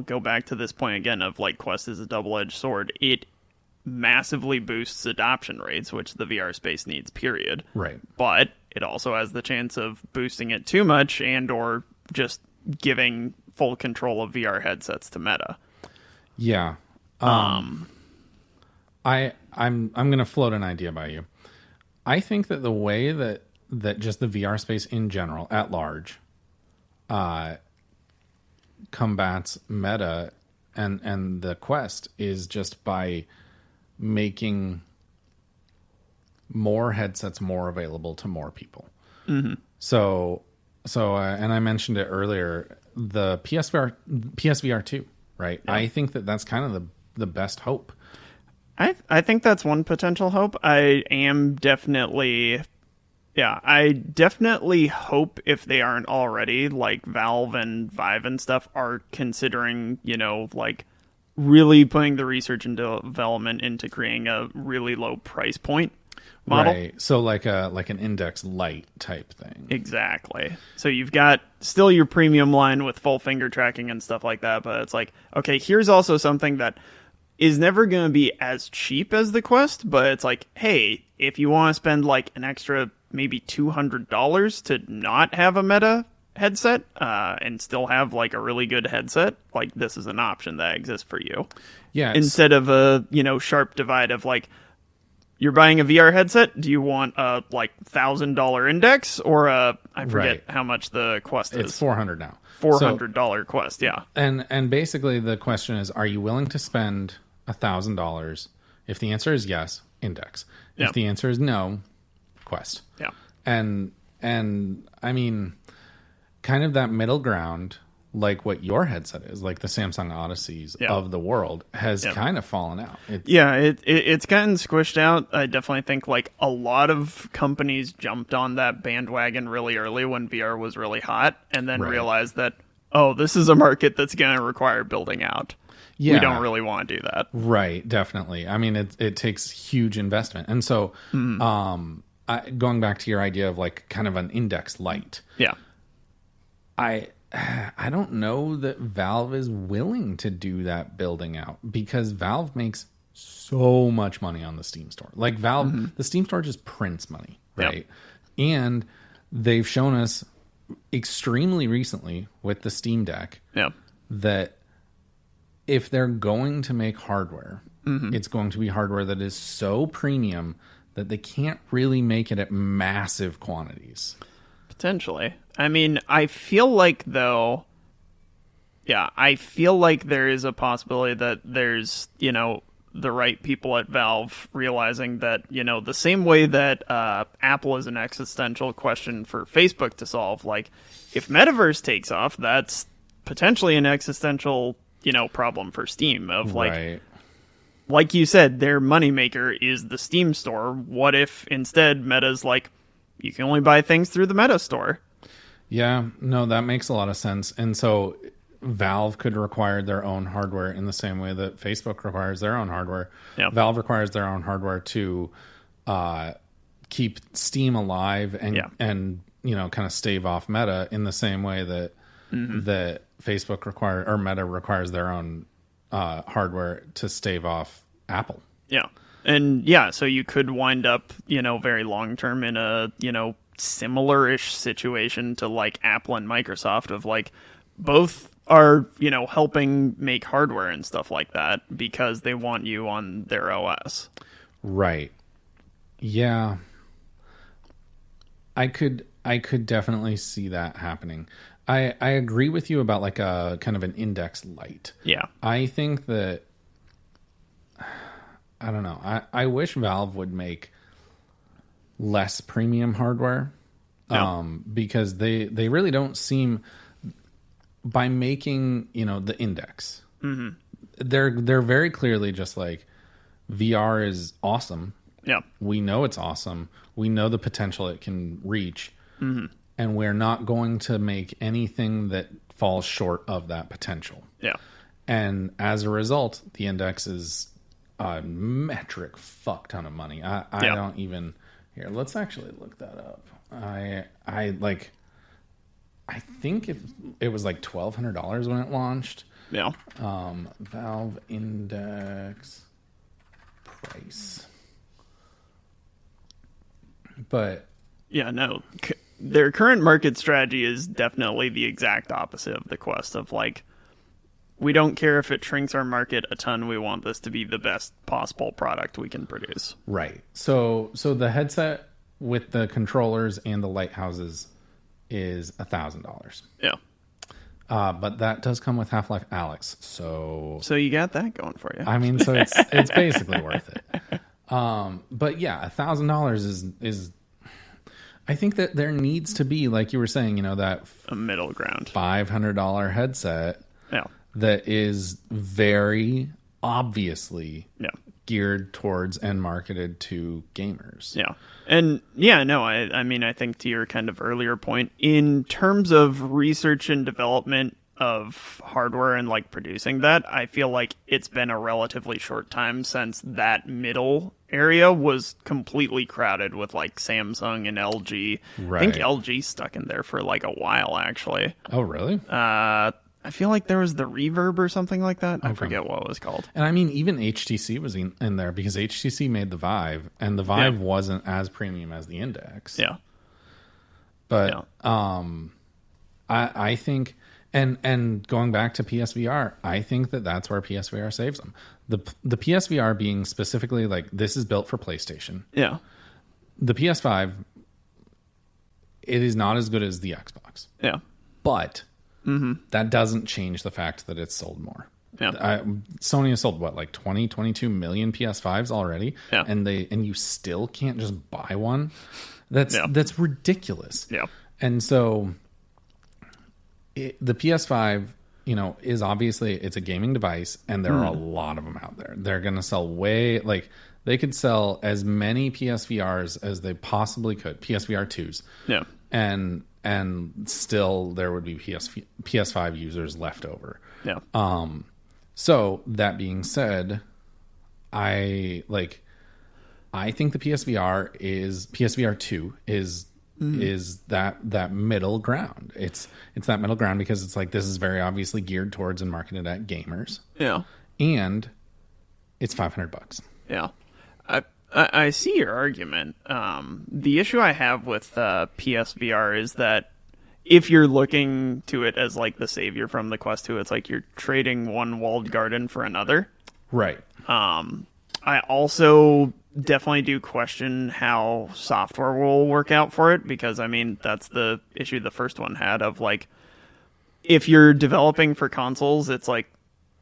[SPEAKER 2] go back to this point again of like Quest is a double-edged sword. It massively boosts adoption rates, which the VR space needs, period.
[SPEAKER 1] Right.
[SPEAKER 2] But it also has the chance of boosting it too much and or just giving full control of VR headsets to Meta.
[SPEAKER 1] Yeah. I'm going to float an idea by you. I think that the way that just the VR space in general at large combats Meta and the Quest is just by making more headsets more available to more people. So and I mentioned it earlier, the PSVR 2, right? I think that that's kind of the best hope.
[SPEAKER 2] I think that's one potential hope. I definitely hope, if they aren't already, like Valve and Vive and stuff are considering, like really putting the research and development into creating a really low price point model.
[SPEAKER 1] Right. So like an Index Lite type thing.
[SPEAKER 2] Exactly. So you've got still your premium line with full finger tracking and stuff like that, but it's like, okay, here's also something that is never going to be as cheap as the Quest, but it's like, hey, if you want to spend like an extra maybe $200 to not have a Meta headset and still have like a really good headset, like this is an option that exists for you.
[SPEAKER 1] Yeah.
[SPEAKER 2] Instead of a, sharp divide of like, you're buying a VR headset, do you want a like $1,000 Index or I forget how much the Quest is.
[SPEAKER 1] It's $400 now.
[SPEAKER 2] $400 Quest, yeah.
[SPEAKER 1] And basically the question is, are you willing to spend $1,000? If the answer is yes, Index. If the answer is no, Quest.
[SPEAKER 2] Yeah.
[SPEAKER 1] And I mean, kind of that middle ground, like what your headset is, like the Samsung Odysseys of the world, has kind of fallen out.
[SPEAKER 2] It's gotten squished out. I definitely think like a lot of companies jumped on that bandwagon really early when VR was really hot, and then realized that, oh, this is a market that's going to require building out. Yeah. We don't really want to do that.
[SPEAKER 1] Right, definitely. I mean, it takes huge investment. And so going back to your idea of like kind of an Index Lite.
[SPEAKER 2] Yeah.
[SPEAKER 1] I don't know that Valve is willing to do that building out, because Valve makes so much money on the Steam store. Like Valve, the Steam store just prints money, right? Yep. And they've shown us extremely recently with the Steam Deck that if they're going to make hardware, it's going to be hardware that is so premium that they can't really make it at massive quantities.
[SPEAKER 2] Potentially. I mean, I feel like, though, I feel like there is a possibility that there's, the right people at Valve realizing that, the same way that Apple is an existential question for Facebook to solve, like, if Metaverse takes off, that's potentially an existential, problem for Steam of, like you said, their moneymaker is the Steam store. What if instead Meta's like, you can only buy things through the Meta store?
[SPEAKER 1] Yeah, no, that makes a lot of sense. And so Valve could require their own hardware in the same way that Facebook requires their own hardware. Yep. Valve requires their own hardware to keep Steam alive and kind of stave off Meta in the same way that that Facebook or Meta requires their own hardware to stave off Apple.
[SPEAKER 2] Yeah. And so you could wind up, very long term in a, similar-ish situation to like Apple and Microsoft of like both are, helping make hardware and stuff like that because they want you on their OS.
[SPEAKER 1] Right. Yeah. I could definitely see that happening. I agree with you about like a kind of an Index Lite.
[SPEAKER 2] Yeah.
[SPEAKER 1] I think that, I don't know. I wish Valve would make less premium hardware, because they really don't seem, by making the Index, they're very clearly just like, VR is awesome.
[SPEAKER 2] Yeah,
[SPEAKER 1] we know it's awesome. We know the potential it can reach, and we're not going to make anything that falls short of that potential.
[SPEAKER 2] Yeah,
[SPEAKER 1] and as a result, the Index is a metric fuck ton of money. I don't even here. Let's actually look that up. I think it was like $1,200 when it launched.
[SPEAKER 2] Yeah.
[SPEAKER 1] Valve Index price. But
[SPEAKER 2] their current market strategy is definitely the exact opposite of the Quest of like, we don't care if it shrinks our market a ton. We want this to be the best possible product we can produce.
[SPEAKER 1] Right. So the headset with the controllers and the lighthouses is $1,000.
[SPEAKER 2] Yeah.
[SPEAKER 1] But that does come with Half-Life Alyx. So
[SPEAKER 2] you got that going for you.
[SPEAKER 1] I mean, so it's basically worth it. But yeah, $1,000 is. I think that there needs to be, like you were saying, that
[SPEAKER 2] a middle ground
[SPEAKER 1] $500 headset.
[SPEAKER 2] Yeah.
[SPEAKER 1] That is very obviously geared towards and marketed to gamers.
[SPEAKER 2] Yeah. And I mean, I think to your kind of earlier point, in terms of research and development, of hardware and like producing that, I feel like it's been a relatively short time since that middle area was completely crowded with like Samsung and LG.
[SPEAKER 1] Right.
[SPEAKER 2] I think LG stuck in there for like a while actually.
[SPEAKER 1] Oh, really?
[SPEAKER 2] I feel like there was the Reverb or something like that. I forget what it was called.
[SPEAKER 1] And I mean, even HTC was in there because HTC made the Vive, and the Vive wasn't as premium as the Index.
[SPEAKER 2] Yeah.
[SPEAKER 1] But I think, and going back to PSVR, I think that's where PSVR saves them. The PSVR being specifically like, this is built for PlayStation.
[SPEAKER 2] Yeah.
[SPEAKER 1] The PS5, it is not as good as the Xbox.
[SPEAKER 2] Yeah.
[SPEAKER 1] But that doesn't change the fact that it's sold more.
[SPEAKER 2] Yeah.
[SPEAKER 1] Sony has sold what, like 22 million PS5s already,
[SPEAKER 2] yeah.
[SPEAKER 1] and you still can't just buy one. That's ridiculous.
[SPEAKER 2] Yeah.
[SPEAKER 1] And so the PS5, is obviously, it's a gaming device, and there are a lot of them out there. They're going to sell they could sell as many PSVRs as they possibly could, PSVR 2s.
[SPEAKER 2] Yeah.
[SPEAKER 1] And still there would be PS5 users left over.
[SPEAKER 2] Yeah.
[SPEAKER 1] So that being said, I think the PSVR 2 is that middle ground. It's that middle ground because it's like, this is very obviously geared towards and marketed at gamers.
[SPEAKER 2] Yeah.
[SPEAKER 1] And it's $500.
[SPEAKER 2] Yeah. I see your argument. The issue I have with PSVR is that if you're looking to it as like the savior from the Quest 2, it's like you're trading one walled garden for another.
[SPEAKER 1] Right.
[SPEAKER 2] I also definitely do question how software will work out for it, because I mean, that's the issue the first one had of like, if you're developing for consoles, it's like,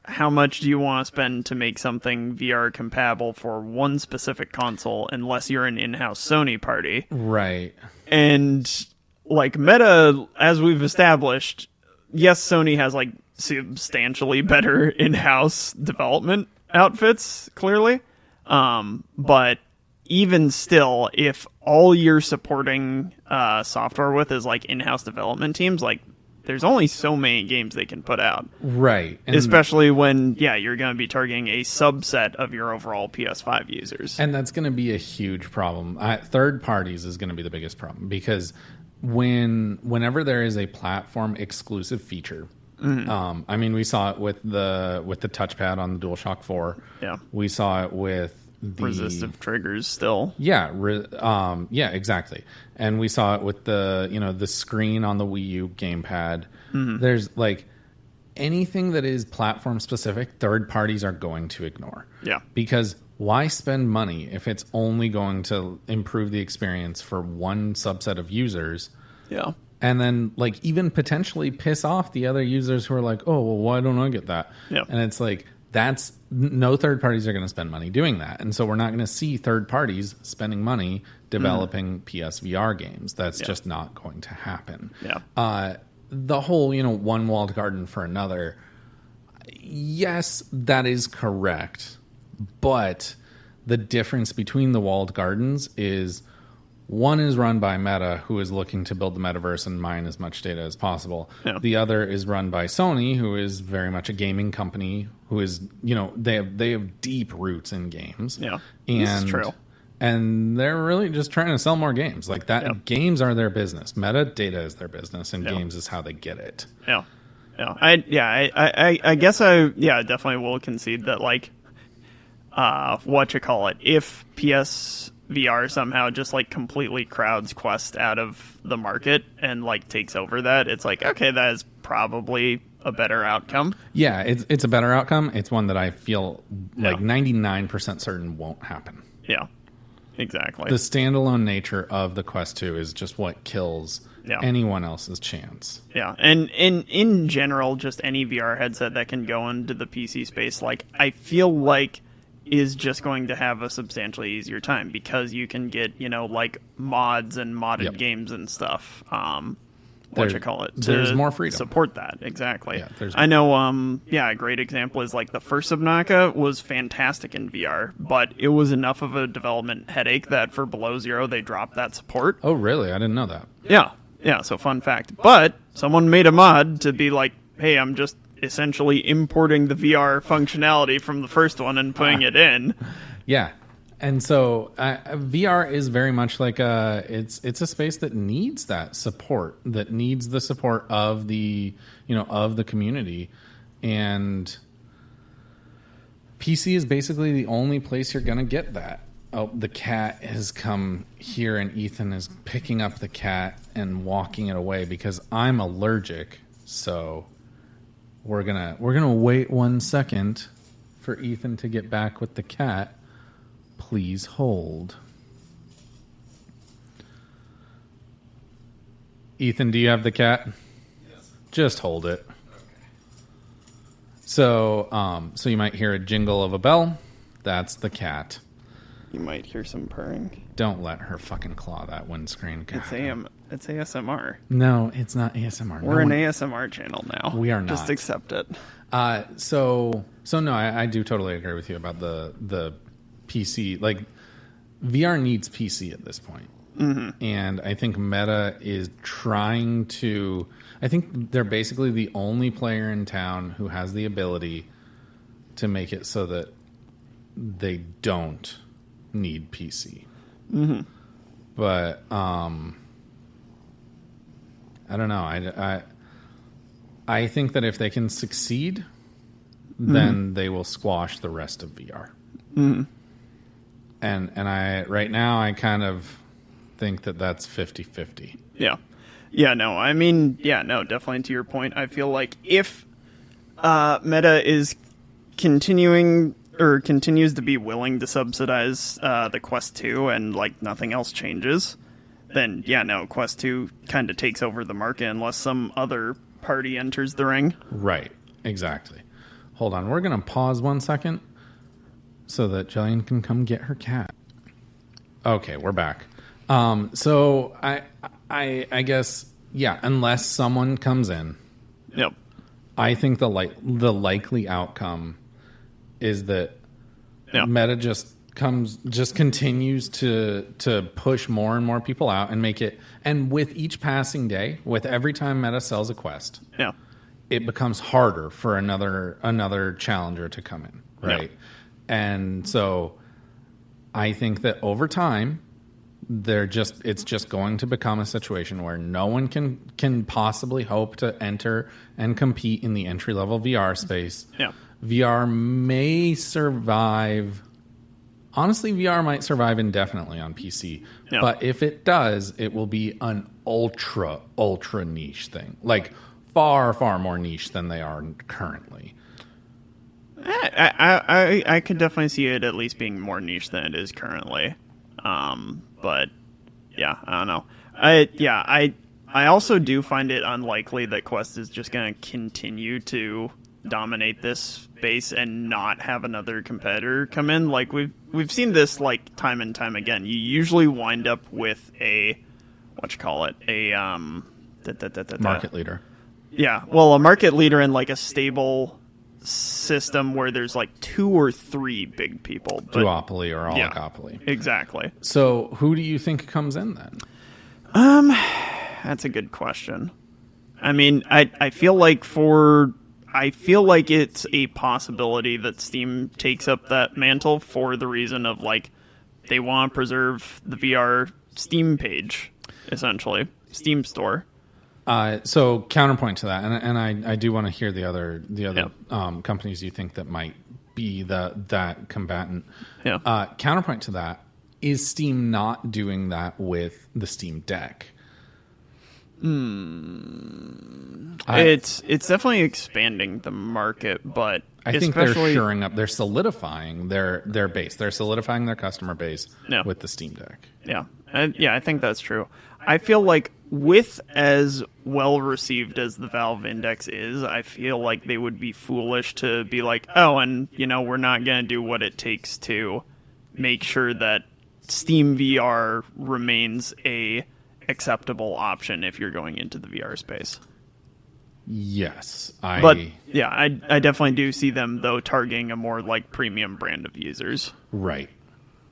[SPEAKER 2] how much do you want to spend to make something VR compatible for one specific console unless you're an in-house Sony party?
[SPEAKER 1] Right.
[SPEAKER 2] And like Meta, as we've established, yes, Sony has like substantially better in-house development outfits, clearly. But even still, if all you're supporting software with is like in-house development teams, like there's only so many games they can put out.
[SPEAKER 1] Right.
[SPEAKER 2] And especially when, you're going to be targeting a subset of your overall PS5 users.
[SPEAKER 1] And that's going to be a huge problem. Third parties is going to be the biggest problem, because whenever there is a platform exclusive feature, I mean, we saw it with the touchpad on the DualShock 4. Yeah. We saw it with the
[SPEAKER 2] resistive triggers still.
[SPEAKER 1] Yeah, exactly. And we saw it with the screen on the Wii U gamepad. There's like anything that is platform specific, third parties are going to ignore. Yeah. Because why spend money if it's only going to improve the experience for one subset of users? Yeah. And then like even potentially piss off the other users who are like, oh, well, why don't I get that? Yeah. And it's like, no third parties are going to spend money doing that. And so we're not going to see third parties spending money developing PSVR games. That's just not going to happen. Yeah. The whole, one walled garden for another. Yes, that is correct. But the difference between the walled gardens is, one is run by Meta, who is looking to build the metaverse and mine as much data as possible. Yeah. The other is run by Sony, who is very much a gaming company, who is, they have deep roots in games. Yeah, and, this is true. And they're really just trying to sell more games. Like that, games are their business. Metadata is their business, and games is how they get it. Yeah, yeah. I guess I definitely will concede that, like, if PSVR somehow just like completely crowds Quest out of the market and like takes over that, it's like, okay, that is probably a better outcome. Yeah, it's a better outcome. It's one that I feel like 99% certain won't happen. Yeah, exactly. The standalone nature of the Quest 2 is just what kills anyone else's chance. Yeah, and in general, just any VR headset that can go into the PC space, like, I feel like is just going to have a substantially easier time, because you can get, like mods and modded games and stuff. There's more freedom. Support that. Exactly. Yeah, I know, a great example is like the first Subnautica was fantastic in VR, but it was enough of a development headache that for Below Zero, they dropped that support. Oh, really? I didn't know that. Yeah. Yeah, so fun fact. But someone made a mod to be like,
[SPEAKER 2] hey, I'm just essentially importing the VR functionality from the first one and putting it in.
[SPEAKER 1] Yeah. And so VR is very much like it's a space that needs that support, that needs the support of the community, and PC is basically the only place you're going to get that. Oh, the cat has come here, and Ethan is picking up the cat and walking it away because I'm allergic. So we're gonna wait 1 second for Ethan to get back with the cat. Please hold. Ethan, do you have the cat?
[SPEAKER 3] Yes.
[SPEAKER 1] Just hold it.
[SPEAKER 3] Okay.
[SPEAKER 1] So you might hear a jingle of a bell. That's the cat.
[SPEAKER 2] You might hear some purring.
[SPEAKER 1] Don't let her fucking claw that windscreen. God.
[SPEAKER 2] It's ASMR.
[SPEAKER 1] No, it's not ASMR.
[SPEAKER 2] We're an ASMR channel now.
[SPEAKER 1] We are not.
[SPEAKER 2] Just accept it.
[SPEAKER 1] So no, I do totally agree with you about the PC. Like, VR needs PC at this point. Mm-hmm. And I think Meta is trying to... I think they're basically the only player in town who has the ability to make it so that they don't need PC.
[SPEAKER 2] Mm-hmm.
[SPEAKER 1] But I don't know. I think that if they can succeed, then they will squash the rest of VR.
[SPEAKER 2] Mm-hmm.
[SPEAKER 1] And I right now I kind of think that that's 50-50.
[SPEAKER 2] Yeah. Yeah, no. I mean, yeah, no, definitely to your point. I feel like if Meta is continues to be willing to subsidize the Quest 2 and like nothing else changes, then yeah, no, Quest 2 kind of takes over the market unless some other party enters the ring.
[SPEAKER 1] Right. Exactly. Hold on. We're going to pause 1 second so that Jillian can come get her cat. Okay, we're back. So I guess, yeah, unless someone comes in,
[SPEAKER 2] Yep.
[SPEAKER 1] I think the likely outcome is that Meta just continues to push more and more people out and make it, and with each passing day, with every time Meta sells a Quest, it becomes harder for another challenger to come in, right? And so I think that over time it's just going to become a situation where no one can possibly hope to enter and compete in the entry-level VR space.
[SPEAKER 2] Yeah.
[SPEAKER 1] VR may survive. Honestly, VR might survive indefinitely on PC.
[SPEAKER 2] Yeah.
[SPEAKER 1] But if it does, it will be an ultra niche thing. Like far, far more niche than they are currently.
[SPEAKER 2] I could definitely see it at least being more niche than it is currently. But yeah, I don't know. I also do find it unlikely that Quest is just going to continue to dominate this space and not have another competitor come in. Like we've seen this like time and time again. You usually wind up with a
[SPEAKER 1] market leader.
[SPEAKER 2] Yeah, well, a market leader and like a stable system where there's like 2 or 3 big people.
[SPEAKER 1] Duopoly or oligopoly.
[SPEAKER 2] Yeah, exactly.
[SPEAKER 1] So who do you think comes in then?
[SPEAKER 2] That's a good question. I mean, I feel like it's a possibility that Steam takes up that mantle for the reason of like they want to preserve the VR Steam page, essentially. Steam store.
[SPEAKER 1] So counterpoint to that, and I do want to hear the other companies you think that might be that combatant.
[SPEAKER 2] Yeah.
[SPEAKER 1] Counterpoint to that, is Steam not doing that with the Steam Deck?
[SPEAKER 2] It's definitely expanding the market, but
[SPEAKER 1] I think they're shoring up. They're solidifying their base. They're solidifying their customer base with the Steam Deck.
[SPEAKER 2] Yeah. I think that's true. I feel like with as well received as the Valve Index is, I feel like they would be foolish to be like, oh, and we're not going to do what it takes to make sure that Steam VR remains a acceptable option if you're going into the VR space.
[SPEAKER 1] Yes,
[SPEAKER 2] I definitely do see them though targeting a more like premium brand of users.
[SPEAKER 1] Right.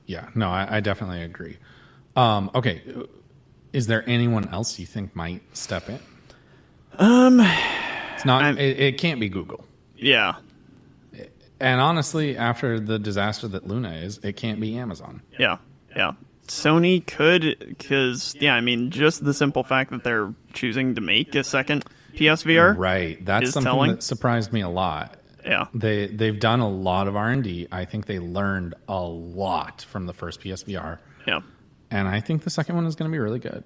[SPEAKER 1] Yeah. No, I definitely agree. Okay. Is there anyone else you think might step in? It's not. It can't be Google.
[SPEAKER 2] Yeah.
[SPEAKER 1] And honestly, after the disaster that Luna is, it can't be Amazon.
[SPEAKER 2] Yeah. Yeah. Sony could, because, I mean, just the simple fact that they're choosing to make a second PSVR.
[SPEAKER 1] Right. That's something
[SPEAKER 2] telling.
[SPEAKER 1] That surprised me a lot.
[SPEAKER 2] Yeah.
[SPEAKER 1] They've done a lot of R&D. I think they learned a lot from the first PSVR.
[SPEAKER 2] Yeah.
[SPEAKER 1] And I think the second one is going to be really good.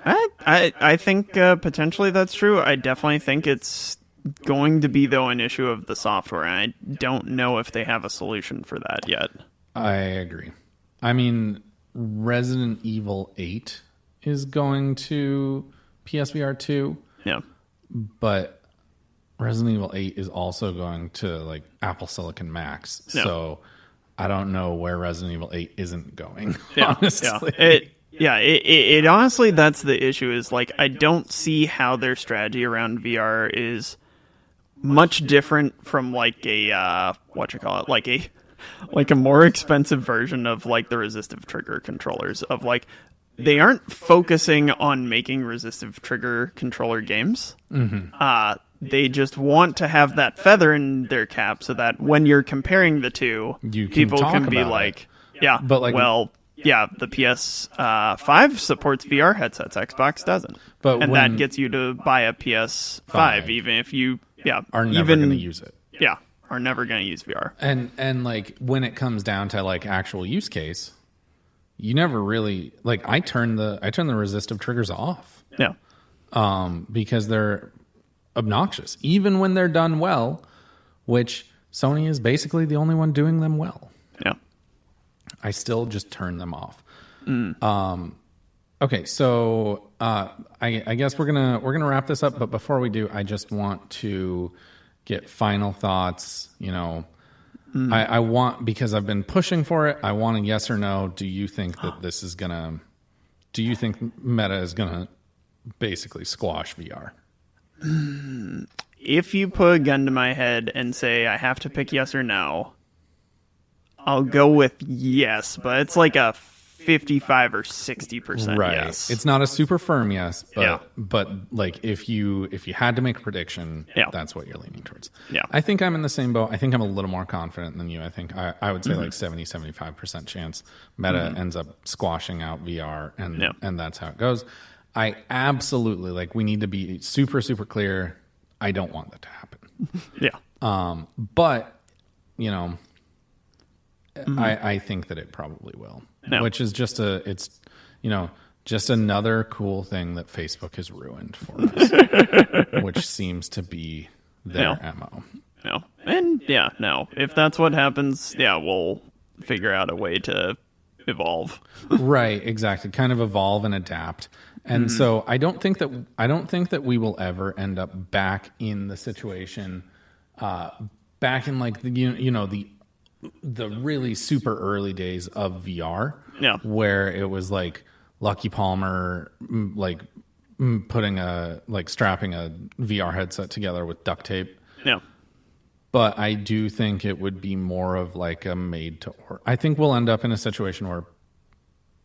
[SPEAKER 2] I think potentially that's true. I definitely think it's going to be, though, an issue of the software. And I don't know if they have a solution for that yet.
[SPEAKER 1] I agree. I mean, Resident Evil 8 is going to PSVR 2.
[SPEAKER 2] Yeah.
[SPEAKER 1] But Resident Evil 8 is also going to like Apple Silicon Macs. Yeah. So I don't know where Resident Evil 8 isn't going.
[SPEAKER 2] Yeah.
[SPEAKER 1] Honestly.
[SPEAKER 2] It honestly, that's the issue, is like I don't see how their strategy around VR is much different from like a like a more expensive version of like the resistive trigger controllers. Of like, they aren't focusing on making resistive trigger controller games.
[SPEAKER 1] Mm-hmm.
[SPEAKER 2] They just want to have that feather in their cap so that when you're comparing the two, people can be like, yeah,
[SPEAKER 1] but like,
[SPEAKER 2] well, yeah, the PS5 supports VR headsets, Xbox doesn't.
[SPEAKER 1] And
[SPEAKER 2] that gets you to buy a PS5, even if you
[SPEAKER 1] are never going to use it.
[SPEAKER 2] Yeah, are never going to use VR.
[SPEAKER 1] And like when it comes down to like actual use case, you never really like I turn the resistive triggers off.
[SPEAKER 2] Yeah.
[SPEAKER 1] Because they're obnoxious, even when they're done well, which Sony is basically the only one doing them well.
[SPEAKER 2] Yeah.
[SPEAKER 1] I still just turn them off. Okay, so I guess we're gonna wrap this up, but before we do, I just want to get final thoughts. You know, I want, because I've been pushing for it, I want a yes or no. Do you think that this is gonna? Do you think Meta is gonna basically squash VR?
[SPEAKER 2] If you put a gun to my head and say I have to pick yes or no, I'll go with yes, but it's like a 55 or 60%
[SPEAKER 1] right.
[SPEAKER 2] yes.
[SPEAKER 1] It's not a super firm yes, but like if you had to make a prediction, that's what you're leaning towards.
[SPEAKER 2] Yeah.
[SPEAKER 1] I think I'm in the same boat. I think I'm a little more confident than you. I think I would say like 70-75% chance Meta ends up squashing out VR, and that's how it goes. I absolutely, like, we need to be super, super clear. I don't want that to happen.
[SPEAKER 2] Yeah.
[SPEAKER 1] But, you know, I think that it probably will.
[SPEAKER 2] No.
[SPEAKER 1] Which is just just another cool thing that Facebook has ruined for us, which seems to be their MO.
[SPEAKER 2] No. And no. If that's what happens, we'll figure out a way to evolve.
[SPEAKER 1] Right, exactly. Kind of evolve and adapt. And so I don't think that we will ever end up back in the situation, back in like the really super early days of VR, where it was like Lucky Palmer, like strapping a VR headset together with duct tape.
[SPEAKER 2] Yeah.
[SPEAKER 1] But I do think it would be more of like a made to order. I think we'll end up in a situation where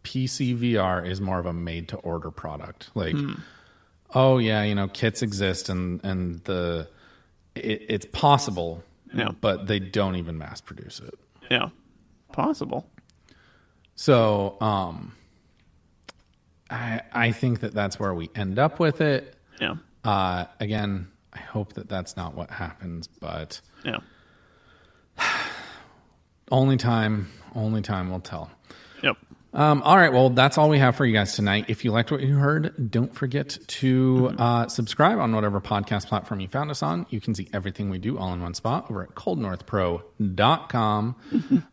[SPEAKER 1] PC VR is more of a made to order product. Like, kits exist and it's possible, but they don't even mass produce it.
[SPEAKER 2] Yeah, possible.
[SPEAKER 1] So, I think that that's where we end up with it.
[SPEAKER 2] Yeah.
[SPEAKER 1] Again, I hope that that's not what happens, but only time will tell.
[SPEAKER 2] Yep.
[SPEAKER 1] All right, well, that's all we have for you guys tonight. If you liked what you heard, don't forget to subscribe on whatever podcast platform you found us on. You can see everything we do all in one spot over at coldnorthpro.com.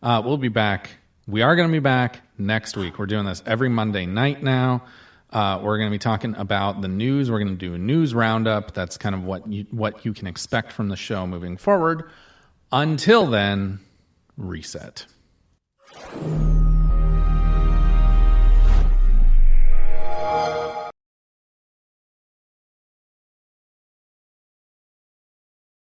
[SPEAKER 1] We'll be back. We are going to be back next week. We're doing this every Monday night now. We're going to be talking about the news. We're going to do a news roundup. That's kind of what you can expect from the show moving forward. Until then, reset.